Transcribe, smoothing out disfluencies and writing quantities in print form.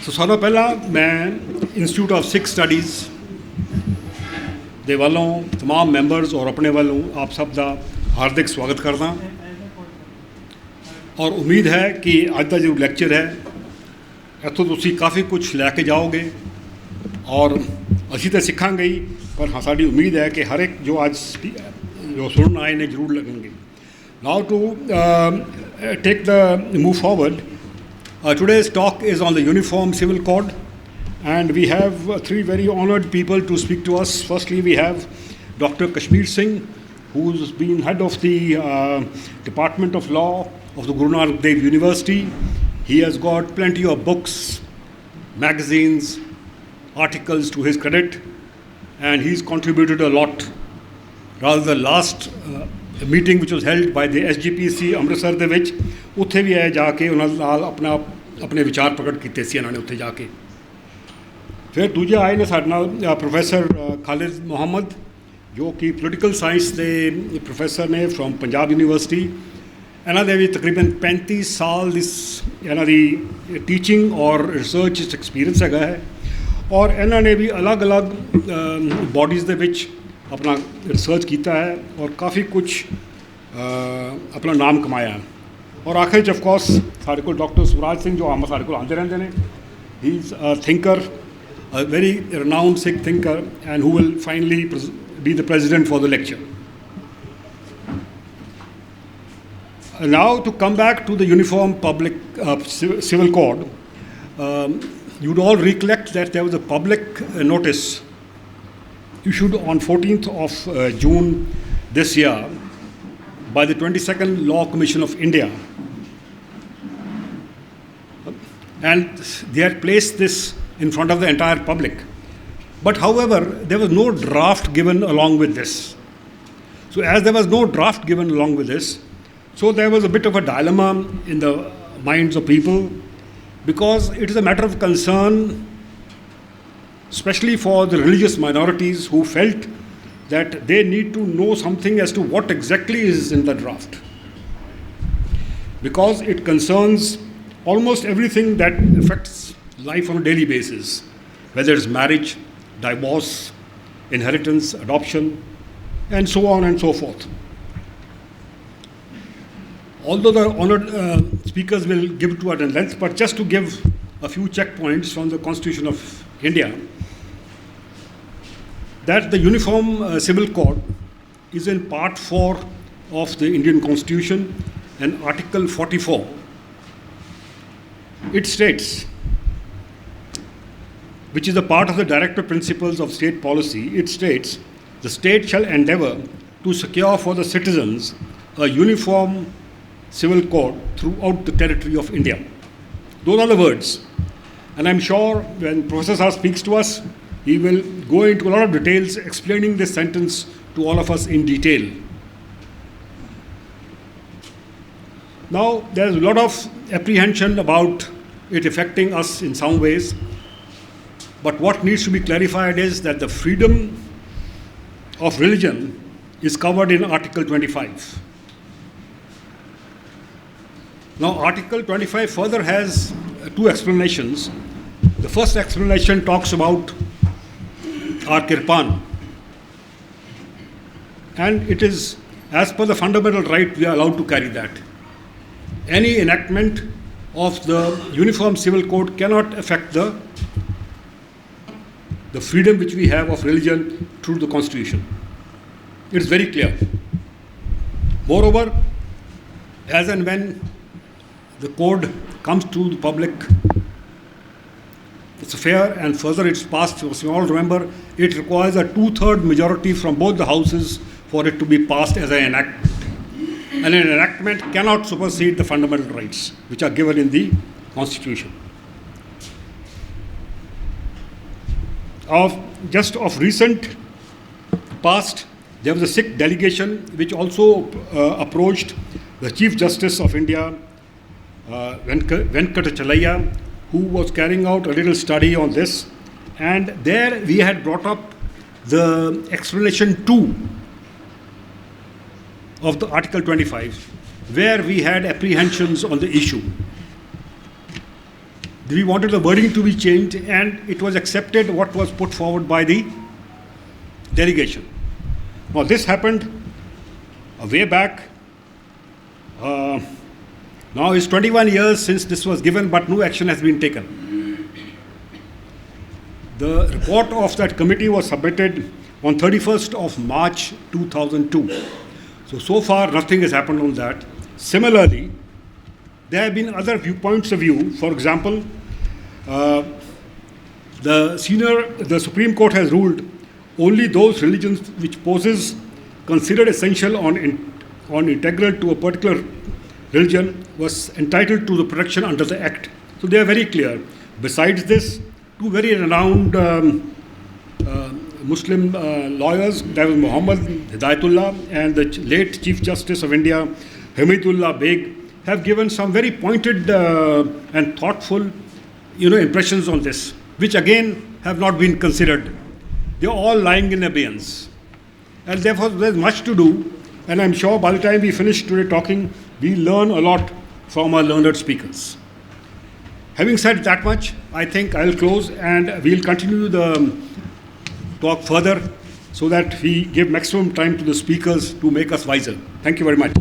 ਸੋ ਸਾਰਾ ਪਹਿਲਾਂ ਮੈਂ ਇੰਸਟੀਚਿਊਟ ਆਫ ਸਿੱਖ ਸਟੱਡੀਜ਼ ਦੇ ਵੱਲੋਂ तमाम ਮੈਂਬਰਸ ਔਰ ਆਪਣੇ ਵੱਲੋਂ ਆਪ ਸਭ ਦਾ ਹਾਰਦਿਕ ਸਵਾਗਤ ਕਰਦਾ ਔਰ ਉਮੀਦ ਹੈ ਕਿ ਅੱਜ ਦਾ ਜੋ ਲੈਕਚਰ ਹੈ ਇੱਥੋਂ ਤੁਸੀਂ ਕਾਫੀ ਕੁਝ ਲੈ ਕੇ ਜਾਓਗੇ ਔਰ ਅਸੀਂ ਤਾਂ ਸਿੱਖਾਂਗੇ ਹੀ ਪਰ ਹਾਂ ਸਾਡੀ ਉਮੀਦ ਹੈ ਕਿ ਹਰ ਇੱਕ ਜੋ ਅੱਜ ਜੋ ਸੁਣਨ ਆਏ ਨੇ ਜ਼ਰੂਰ ਲੱਗਣਗੇ। Now to take the move forward, today's talk is on the Uniform Civil Code, and we have three very honored people to speak to us. Firstly, we have Dr. Kashmir Singh, who's been head of the Department of Law of the Guru Nanak Dev University. He has got plenty of books, magazines, articles to his credit, and he's contributed a lot. Rather, the last meeting which was held by the SGPC Amritsar ਦੇ ਵਿੱਚ ਉੱਥੇ ਵੀ ਆਏ ਜਾ ਕੇ ਉਹਨਾਂ ਨਾਲ ਆਪਣੇ ਵਿਚਾਰ ਪ੍ਰਗਟ ਕੀਤੇ ਸੀ ਇਹਨਾਂ ਨੇ ਉੱਥੇ ਜਾ ਕੇ। ਫਿਰ ਦੂਜੇ ਆਏ ਨੇ ਸਾਡੇ ਨਾਲ ਪ੍ਰੋਫੈਸਰ ਖਾਲਿਦ ਮੁਹੰਮਦ ਜੋ ਕਿ ਪੋਲੀਟੀਕਲ ਸਾਇੰਸ ਦੇ ਪ੍ਰੋਫੈਸਰ ਨੇ ਫਰੋਮ ਪੰਜਾਬ ਯੂਨੀਵਰਸਿਟੀ। ਇਹਨਾਂ ਦੇ ਵੀ ਤਕਰੀਬਨ 35 ਸਾਲ ਦੀ ਇਹਨਾਂ ਦੀ ਟੀਚਿੰਗ ਔਰ ਰਿਸਰਚ ਐਕਸਪੀਰੀਅੰਸ ਹੈਗਾ ਹੈ ਔਰ ਇਹਨਾਂ ਨੇ ਵੀ ਅਲੱਗ-ਅਲੱਗ ਬੋਡੀਜ਼ ਦੇ ਵਿੱਚ अपना रिसर्च किया है और काफ़ी कुछ अपना नाम कमाया है। और आखिर च ऑफकोर्स साढ़े को डॉक्टर स्वराज सिंह जो आम साढ़े को आते रहते हैं, he is a thinker, a very renowned Sikh thinker, and who will finally be the president for the lecture. Now to come back to the Uniform Public Civil Code, you'd all recollect that there was a public notice issued on 14th of June this year by the 22nd Law Commission of India, and they had placed this in front of the entire public. But however, there was no draft given along with this. So as there was no draft given along with this, so there was a bit of a dilemma in the minds of people, because it is a matter of concern especially for the religious minorities who felt that they need to know something as to what exactly is in the draft, because it concerns almost everything that affects life on a daily basis, whether it's marriage, divorce, inheritance, adoption, and so on and so forth. Although the honored speakers will give to it in length, but just to give a few checkpoints from the Constitution of India, that the Uniform Civil Code is in Part 4 of the Indian Constitution, and Article 44. It states, which is a part of the directive principles of state policy, it states, the state shall endeavour to secure for the citizens a uniform civil code throughout the territory of India. Those are the words. And I'm sure when Professor Shah speaks to us, he will go into a lot of details explaining this sentence to all of us in detail. Now, there's a lot of apprehension about it affecting us in some ways, but what needs to be clarified is that the freedom of religion is covered in Article 25. Now, Article 25 further has two explanations. The first explanation talks about our kirpan, and it is as per the fundamental right we are allowed to carry that. Any enactment of the Uniform Civil Code cannot affect the freedom which we have of religion through the Constitution. It is very clear. Moreover, as and when the code comes to the public, it's fair, and further it's passed, as you all remember, it requires a 2/3 majority from both the houses for it to be passed as an enactment. And an enactment cannot supersede the fundamental rights which are given in the Constitution. Of recent past, there was a Sikh delegation which also approached the Chief Justice of India, Venkatachalaya, who was carrying out a little study on this, and there we had brought up the explanation 2 of the Article 25, where we had apprehensions on the issue. We wanted the wording to be changed, and it was accepted what was put forward by the delegation. Now, this happened way back. Now it's 21 years since this was given, but no action has been taken. The report of that committee was submitted on 31st of March 2002. So far nothing has happened on that. Similarly, there have been other viewpoints of view. For example, the Supreme Court has ruled only those religions which poses considered essential on integral to a particular religion was entitled to the protection under the Act. So they are very clear. Besides this, two very renowned Muslim lawyers, that was Muhammad Hidayatullah and the late Chief Justice of India, Hamidullah Beg, have given some very pointed and thoughtful impressions on this, which again have not been considered. They are all lying in abeyance. And therefore there's much to do, and I'm sure by the time we finish today talking, we'll learn a lot from our learned speakers. Having said that much, I think I'll close and we'll continue the talk further so that we give maximum time to the speakers to make us wiser. Thank you very much.